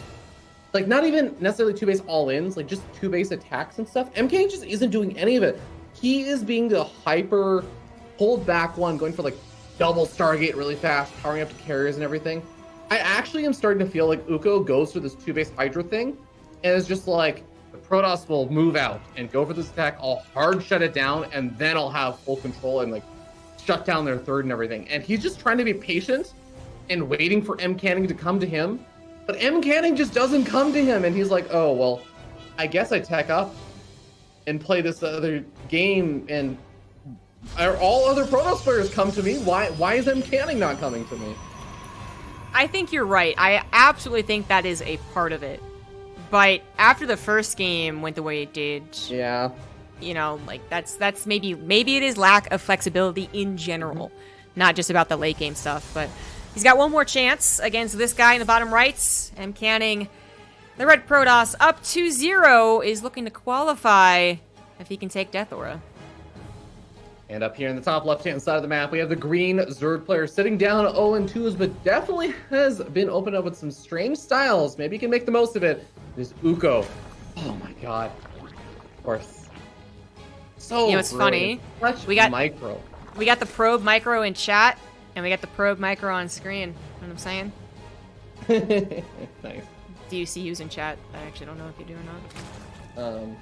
like not even necessarily 2-base all-ins, like just 2-base attacks and stuff. MCanning just isn't doing any of it. He is being the hyper hold back one, going for like double Stargate really fast, powering up to carriers and everything. I actually am starting to feel like Ukko goes for this 2-base Hydra thing and is just like, the Protoss will move out and go for this attack. I'll hard shut it down, and then I'll have full control and like shut down their third and everything. And he's just trying to be patient and waiting for MCanning to come to him. But MCanning just doesn't come to him, and he's like, oh, well, I guess I tech up and play this other game, and all other Protoss players come to me. Why is MCanning not coming to me? I think you're right. I absolutely think that is a part of it. But after the first game went the way it did, yeah, you know, like that's maybe it is lack of flexibility in general, not just about the late game stuff. But he's got one more chance against this guy in the bottom right. MCanning, the red Protoss, up 2-0, is looking to qualify if he can take Death Aura. And up here in the top left-hand side of the map, we have the green Zerg player sitting down 0-2s, but definitely has been opened up with some strange styles. Maybe he can make the most of it. This Ukko. Oh my god. Of course. So you know, it's funny. We got micro. We got the probe micro in chat, and we got the probe micro on screen. You know what I'm saying? Nice. Do you see who's in chat? I actually don't know if you do or not.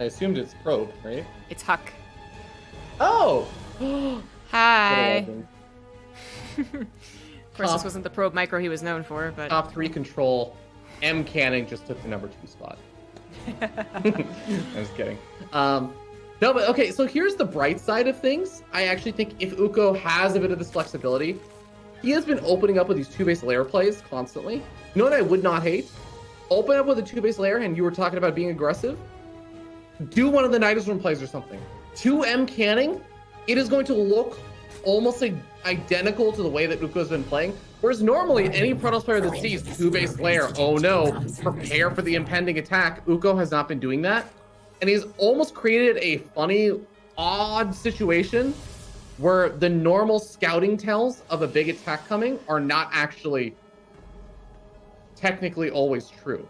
I assumed it's probe, right? It's Huck. Oh! Hi. What a legend. Of course, this wasn't the probe micro he was known for, but... Top 3 control. MCanning just took the number 2 spot. I'm just kidding. No, but okay, so here's the bright side of things. I actually think if Ukko has a bit of this flexibility, he has been opening up with these 2-base layer plays constantly. You know what I would not hate? Open up with a 2-base layer, and you were talking about being aggressive. Do one of the Nidus Room plays or something. 2 MCanning, it is going to look almost like identical to the way that Ukko's been playing. Whereas normally, any Protoss player that sees 2-base layer, oh no, prepare for the impending attack, Ukko has not been doing that. And he's almost created a funny, odd situation where the normal scouting tells of a big attack coming are not actually technically always true.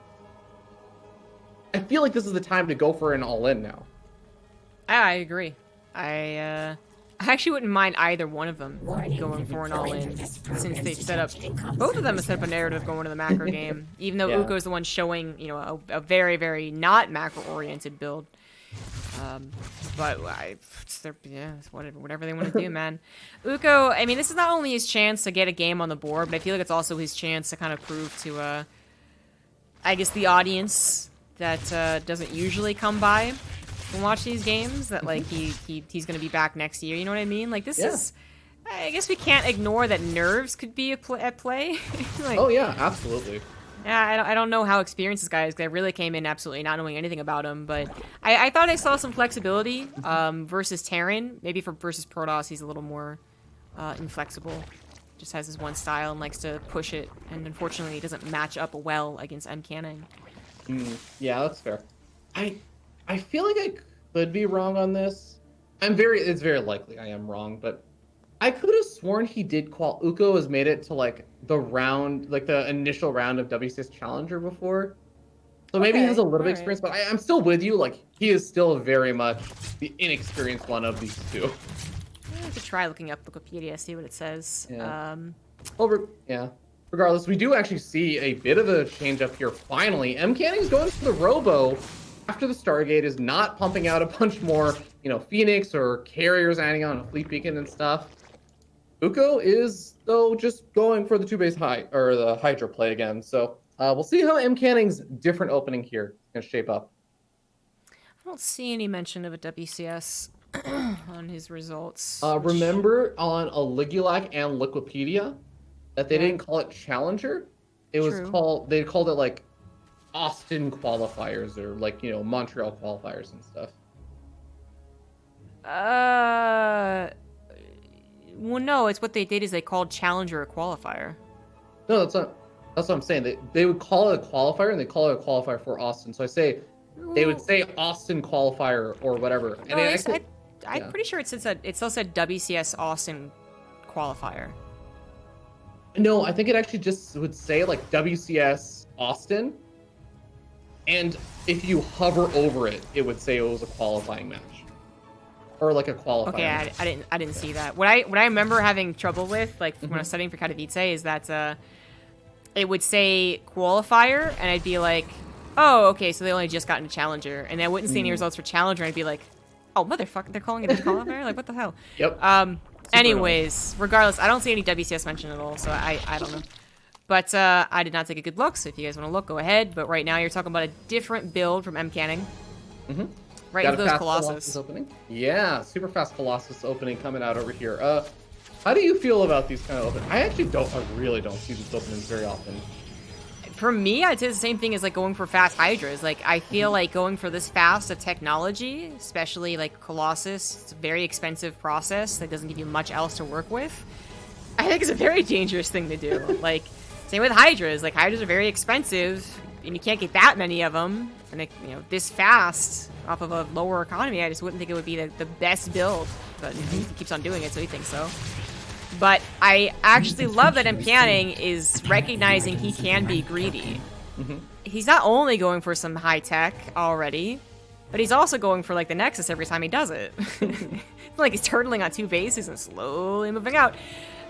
I feel like this is the time to go for an all-in now. I agree. I actually wouldn't mind either one of them going for an all-in, since they've set up, both of them have set up a narrative going to the macro game, even though Ukko's the one showing, you know, a very, very not macro-oriented build. But it's whatever they want to do, man. Ukko, I mean, this is not only his chance to get a game on the board, but I feel like it's also his chance to kind of prove to, I guess, the audience that doesn't usually come by and watch these games, that like he's gonna be back next year. You know what I mean? Like this is, I guess we can't ignore that nerves could be at play. Like, oh yeah, absolutely. Yeah, I don't know how experienced this guy is, because I really came in absolutely not knowing anything about him, but I thought I saw some flexibility versus Terran. Maybe versus Protoss, he's a little more inflexible. Just has his one style and likes to push it, and unfortunately he doesn't match up well against MCanning. Yeah, that's fair. I feel like I could be wrong on this. It's very likely I am wrong, but I could have sworn he did Ukko has made it to like the initial round of WCS Challenger before. So maybe he has a little bit of experience, but I'm still with you. Like, he is still very much the inexperienced one of these two. I could try looking up Wikipedia, see what it says. Yeah. Regardless, we do actually see a bit of a change up here. Finally, MCanning's going for the Robo after the Stargate is not pumping out a bunch more, you know, Phoenix or carriers adding on a fleet beacon and stuff. Ukko is, though, just going for the 2-base the Hydra play again. So we'll see how MCanning's different opening here is going to shape up. I don't see any mention of a WCS on his results. Remember on Aligulac and Liquipedia that they didn't call it Challenger? It was they called it like Austin qualifiers or like, you know, Montreal qualifiers and stuff. Well, no, it's what they did is they called Challenger a qualifier. No, that's what I'm saying. They would call it a qualifier, and they call it a qualifier for Austin. So they would say Austin qualifier or whatever. And no, I'm pretty sure it still said WCS Austin qualifier. No, I think it actually just would say like WCS Austin, and if you hover over it, it would say it was a qualifying match. Or like a qualifier. Okay, I didn't see that. What I remember having trouble with, like when I was studying for Katowice, is that it would say qualifier, and I'd be like, oh, okay, so they only just got into Challenger, and I wouldn't see any results for Challenger, and I'd be like, oh, motherfucker, they're calling it a qualifier? Like, what the hell? Yep. Anyways, regardless, I don't see any WCS mentioned at all, so I don't know. But I did not take a good look, so if you guys want to look, go ahead. But right now, you're talking about a different build from MCanning. Mm-hmm. Right into those Colossus opening. Yeah, super fast Colossus opening coming out over here. How do you feel about these kind of openings? I really don't see these openings very often. For me, I'd say the same thing as like going for fast Hydras. Like, I feel like going for this fast of technology, especially like Colossus, it's a very expensive process that doesn't give you much else to work with. I think it's a very dangerous thing to do. Like, same with Hydras. Like, Hydras are very expensive, and you can't get that many of them. And this fast off of a lower economy, I just wouldn't think it would be the best build. But he keeps on doing it, so he thinks so. But I actually love that MCanning is recognizing he can be greedy. Mm-hmm. He's not only going for some high tech already, but he's also going for like the Nexus every time he does it. It's like he's turtling on 2 bases and slowly moving out.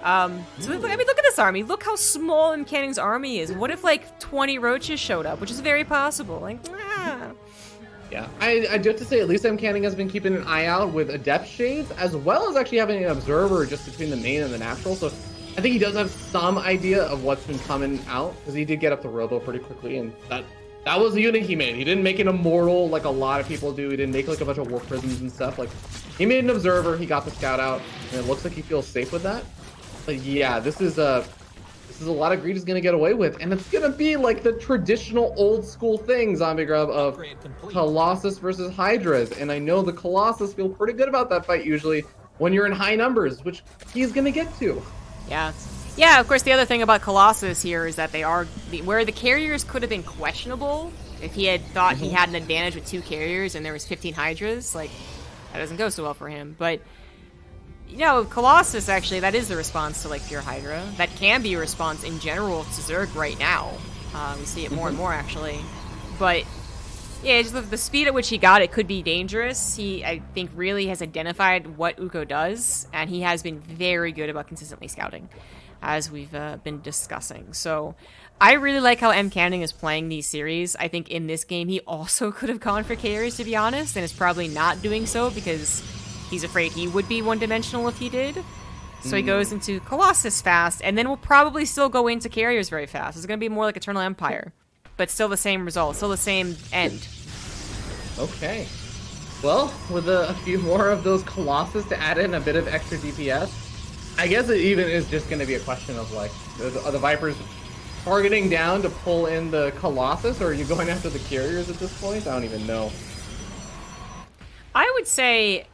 So look at this army. Look how small MCanning's army is. What if like 20 roaches showed up, which is very possible. Like, Yeah, I do have to say, at least MCanning has been keeping an eye out with Adept Shades, as well as actually having an observer just between the main and the natural. So I think he does have some idea of what's been coming out, because he did get up the Robo pretty quickly, and that was the unit he made. He didn't make an immortal like a lot of people do. He didn't make like a bunch of warp prisms and stuff. Like, he made an observer, he got the scout out, and it looks like he feels safe with that. But yeah, this is a lot of greed he's gonna get away with, and it's gonna be like the traditional old school thing, ZombieGrub, of Colossus versus Hydras. And I know the Colossus feel pretty good about that fight usually when you're in high numbers, which he's gonna get to. Yeah. Yeah, of course, the other thing about Colossus here is that they are where the carriers could have been questionable. If he had thought he had an advantage with 2 carriers and there was 15 Hydras, like, that doesn't go so well for him. But you know, Colossus, actually, that is the response to, like, pure Hydra. That can be a response in general to Zerg right now. We see it more and more, actually. But, yeah, just the speed at which he got it could be dangerous. He, I think, really has identified what Ukko does, and he has been very good about consistently scouting, as we've been discussing. So, I really like how MCanning is playing these series. I think in this game, he also could have gone for carriers, to be honest, and is probably not doing so because he's afraid he would be one-dimensional if he did. So he goes into Colossus fast, and then we'll probably still go into carriers very fast. It's going to be more like Eternal Empire, but still the same result, still the same end. Okay. Well, with a few more of those Colossus to add in a bit of extra DPS, I guess it even is just going to be a question of, like, are the Vipers targeting down to pull in the Colossus, or are you going after the carriers at this point? I don't even know. I would say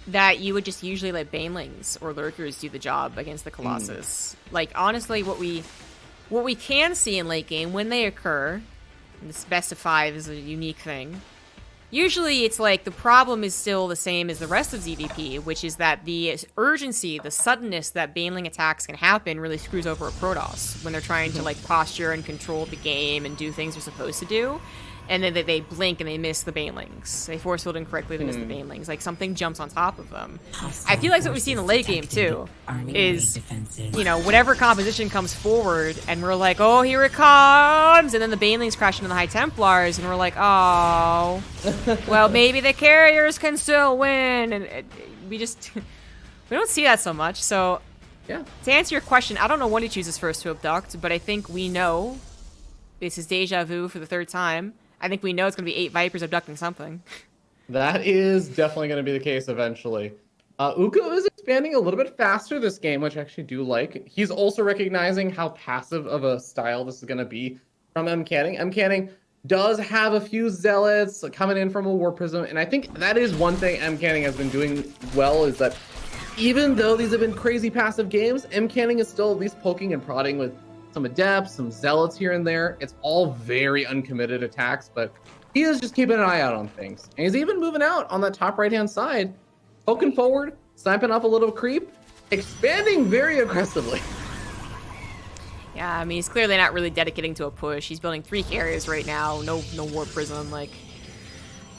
that you would just usually let Banelings or Lurkers do the job against the Colossus. Like, honestly, what we can see in late game when they occur, and this best of 5 is a unique thing, usually it's like the problem is still the same as the rest of ZVP, which is that the urgency, the suddenness that Baneling attacks can happen really screws over a Protoss when they're trying to, like, posture and control the game and do things they're supposed to do. And then they blink and they miss the Banelings. They force field incorrectly, they miss the Banelings. Like, something jumps on top of them. I feel like what we see in the late game, too, is, you know, whatever composition comes forward, and we're like, oh, here it comes! And then the Banelings crash into the High Templars, and we're like, oh, well, maybe the carriers can still win! And we don't see that so much, so yeah. To answer your question, I don't know when he chooses first to abduct, but I think we know, this is deja vu for the 3rd time, I think we know it's going to be 8 Vipers abducting something. That is definitely going to be the case eventually. Ukko is expanding a little bit faster this game, which I actually do like. He's also recognizing how passive of a style this is going to be from MCanning. MCanning does have a few Zealots coming in from a War Prism, and I think that is one thing MCanning has been doing well, is that even though these have been crazy passive games, MCanning is still at least poking and prodding with some Adepts, some Zealots here and there. It's all very uncommitted attacks, but he is just keeping an eye out on things. And he's even moving out on that top right-hand side, poking forward, sniping off a little creep, expanding very aggressively. Yeah, I mean, he's clearly not really dedicating to a push. He's building 3 carriers right now, no Warp Prism, like,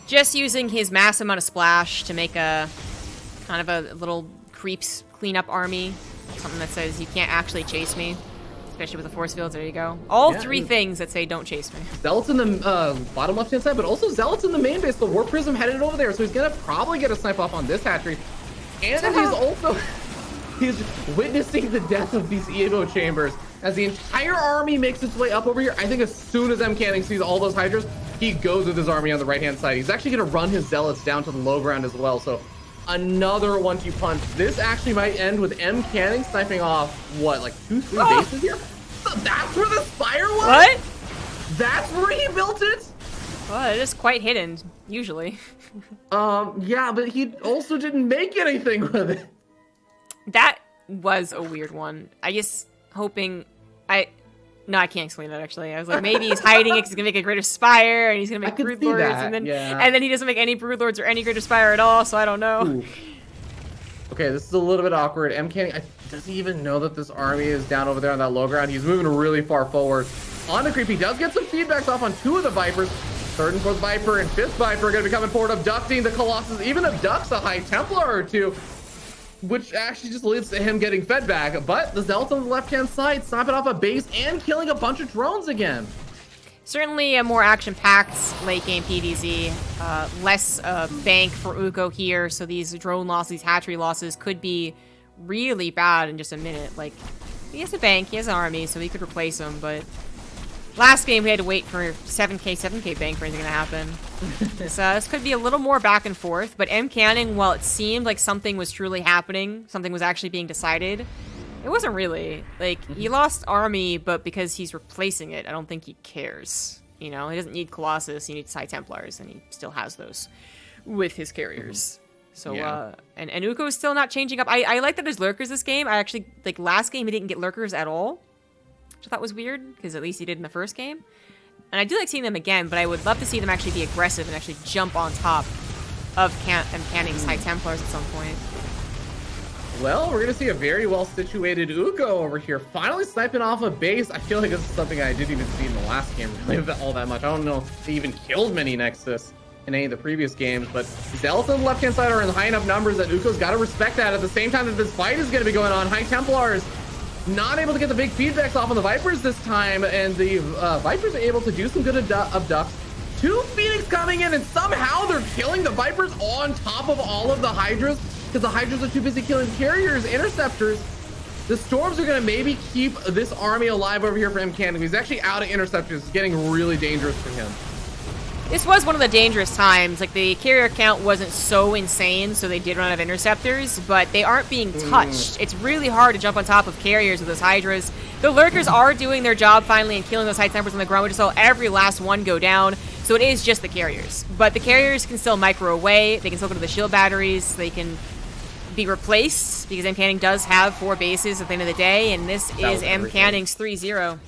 just using his massive amount of splash to make a kind of a little creeps cleanup army, something that says you can't actually chase me. Especially with the force fields, there you go. All 3 things that say don't chase me. Zealots in the bottom left-hand side, but also Zealots in the main base. The Warp Prism headed over there, so he's gonna probably get a snipe off on this hatchery. And he's witnessing the death of these Evo chambers as the entire army makes its way up over here. I think as soon as MCanning sees all those Hydras, he goes with his army on the right-hand side. He's actually gonna run his Zealots down to the low ground as well, so another 1-2 punch. This actually might end with MCanning sniping off, what, like 2-3 bases here? So that's where the Spire was? What? That's where he built it? Well, it is quite hidden, usually. Yeah, but he also didn't make anything with it. That was a weird one. I guess hoping... No, I can't explain that, actually. I was like, maybe he's hiding it because he's going to make a Greater Spire, and he's going to make Broodlords, and then he doesn't make any Broodlords or any Greater Spire at all, so I don't know. Ooh. Okay, this is a little bit awkward. MCanning, does he even know that this army is down over there on that low ground? He's moving really far forward. On the creep, he does get some feedbacks off on 2 of the Vipers. 3rd and 4th Viper and 5th Viper are going to be coming forward, abducting the Colossus, even abducts a High Templar or 2. Which actually just leads to him getting fed back. But the Zealots on the left-hand side snapping off a base and killing a bunch of drones again. Certainly a more action-packed late-game PvZ. Less bank for Ukko here, so these drone losses, these hatchery losses could be really bad in just a minute. Like, he has a bank, he has an army, so he could replace him, but last game we had to wait for 7k bank for anything to happen. This could be a little more back and forth, but MCanning, while it seemed like something was truly happening, something was actually being decided, it wasn't really. Like, he lost army, but because he's replacing it, I don't think he cares. You know, he doesn't need Colossus, he needs High Templars, and he still has those with his carriers. So, Yeah. and Ukko is still not changing up. I like that there's lurkers this game. I actually, like, last game he didn't get lurkers at all, which I thought was weird, because at least he did in the first game. And I do like seeing them again, but I would love to see them actually be aggressive and actually jump on top of MCanning's High Templars at some point. Well, we're going to see a very well-situated Ukko over here, finally sniping off a base. I feel like this is something I didn't even see in the last game really all that much. I don't know if they even killed many Nexus in any of the previous games, but Zealots on the left-hand side are in high enough numbers that Ukko's got to respect that. At the same time that this fight is going to be going on, High Templars not able to get the big feedbacks off on the Vipers this time, and the Vipers are able to do some good abducts. 2 Phoenix coming in, and somehow they're killing the Vipers on top of all of the Hydras, because the Hydras are too busy killing carriers, interceptors. The Storms are going to maybe keep this army alive over here for MCanning. He's actually out of interceptors. It's getting really dangerous for him. This was one of the dangerous times. Like, the carrier count wasn't so insane, so they did run out of interceptors, but they aren't being touched. It's really hard to jump on top of carriers with those Hydras. The lurkers are doing their job finally and killing those High Templars on the ground. We just saw every last one go down, so it is just the carriers. But the carriers can still micro away. They can still go to the shield batteries. They can be replaced, because MCanning does have 4 bases at the end of the day, and this is MCanning's 3-0.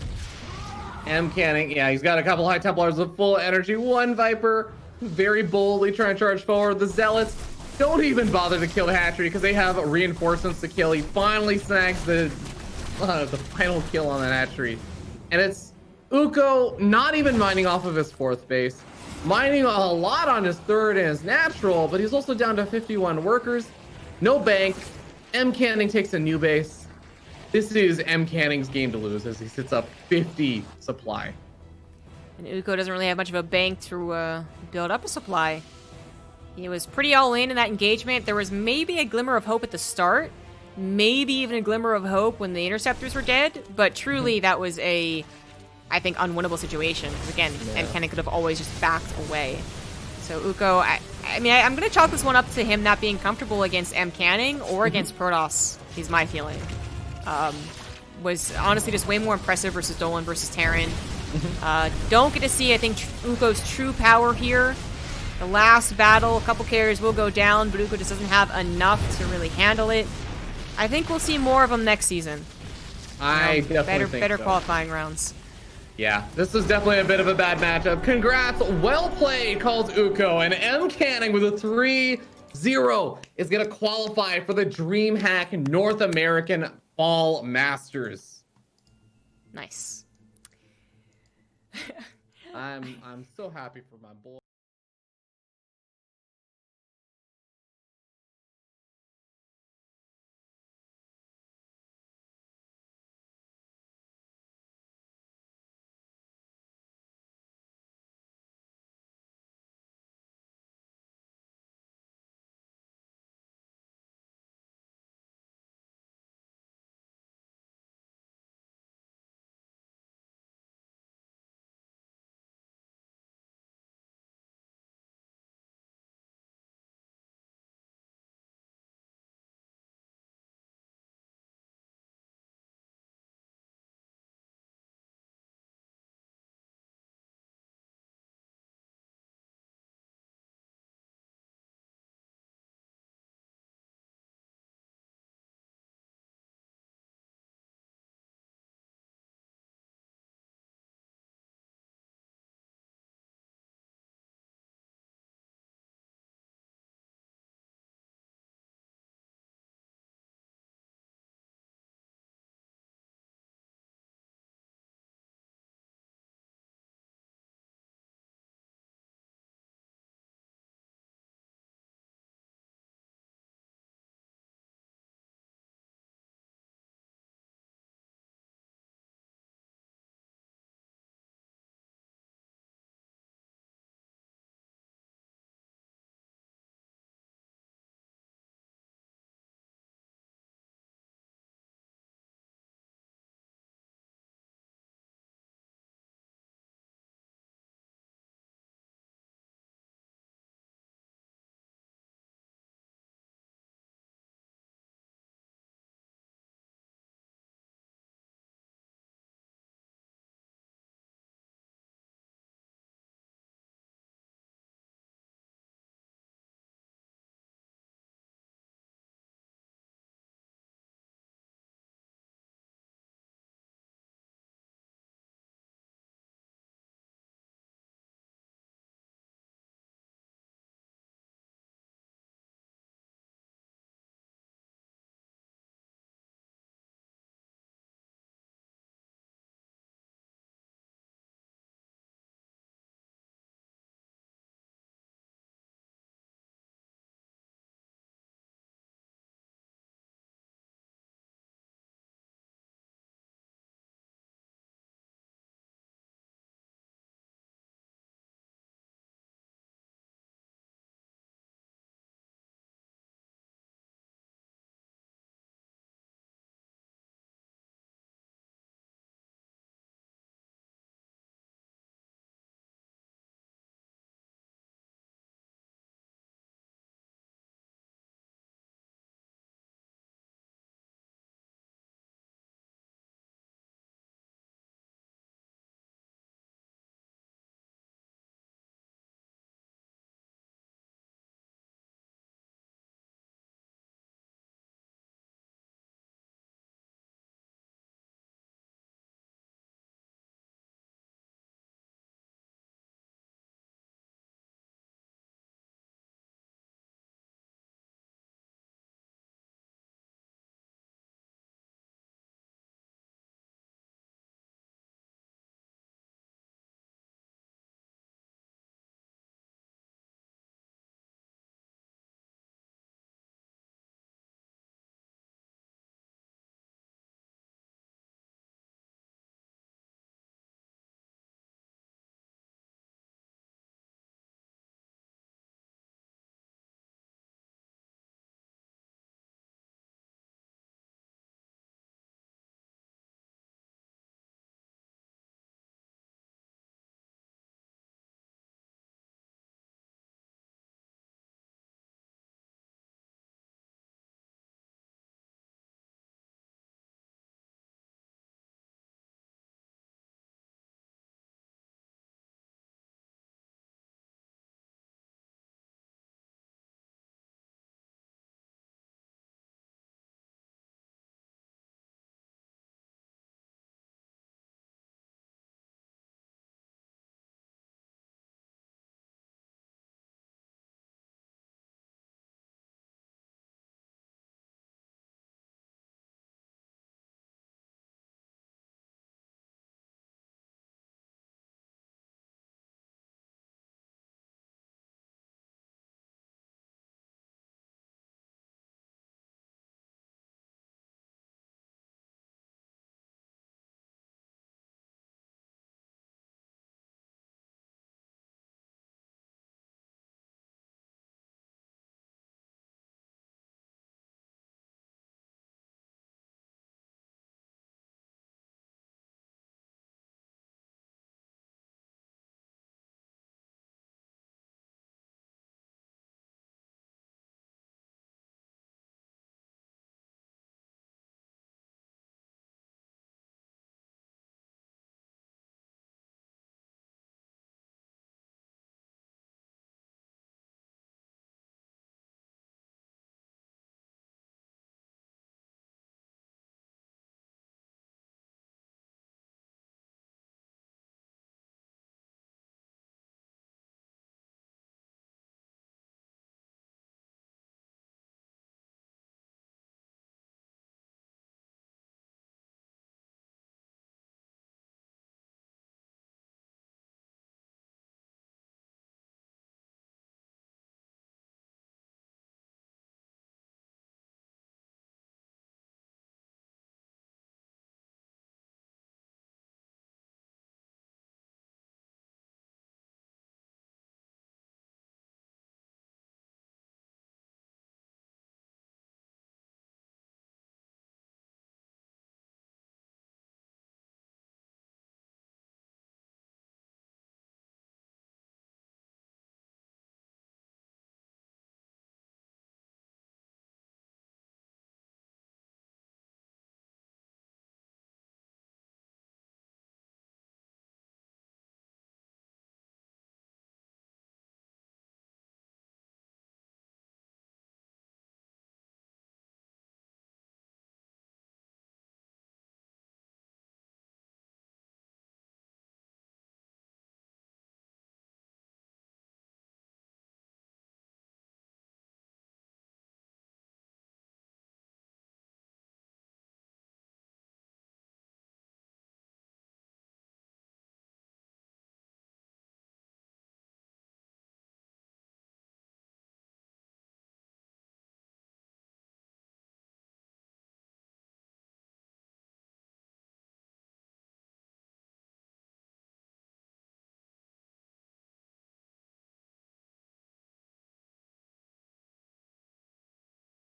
MCanning, yeah, he's got a couple High Templars with full energy. 1 Viper, very boldly trying to charge forward. The Zealots don't even bother to kill Hatchery because they have reinforcements to kill. He finally snags the final kill on that Hatchery. And it's Ukko not even mining off of his 4th base, mining a lot on his 3rd and his natural, but he's also down to 51 workers. No bank. MCanning takes a new base. This is MCanning's game to lose as he sits up 50 supply. And Ukko doesn't really have much of a bank to build up a supply. He was pretty all in that engagement. There was maybe a glimmer of hope at the start. Maybe even a glimmer of hope when the interceptors were dead. But truly, that was a, I think, unwinnable situation. Again, MCanning could have always just backed away. So Ukko, I mean, I'm going to chalk this one up to him not being comfortable against MCanning or against Protoss, is my feeling. Was honestly just way more impressive versus Dolan versus Terran. Don't get to see, I think, Ukko's true power here. The last battle, a couple carriers will go down, but Ukko just doesn't have enough to really handle it. I think we'll see more of him next season. I definitely think better so. qualifying rounds. Yeah, this is definitely a bit of a bad matchup. Congrats, well played, calls Ukko, and MCanning with a 3-0 is going to qualify for the DreamHack North American Fall Masters. Nice. I'm so happy for my boy.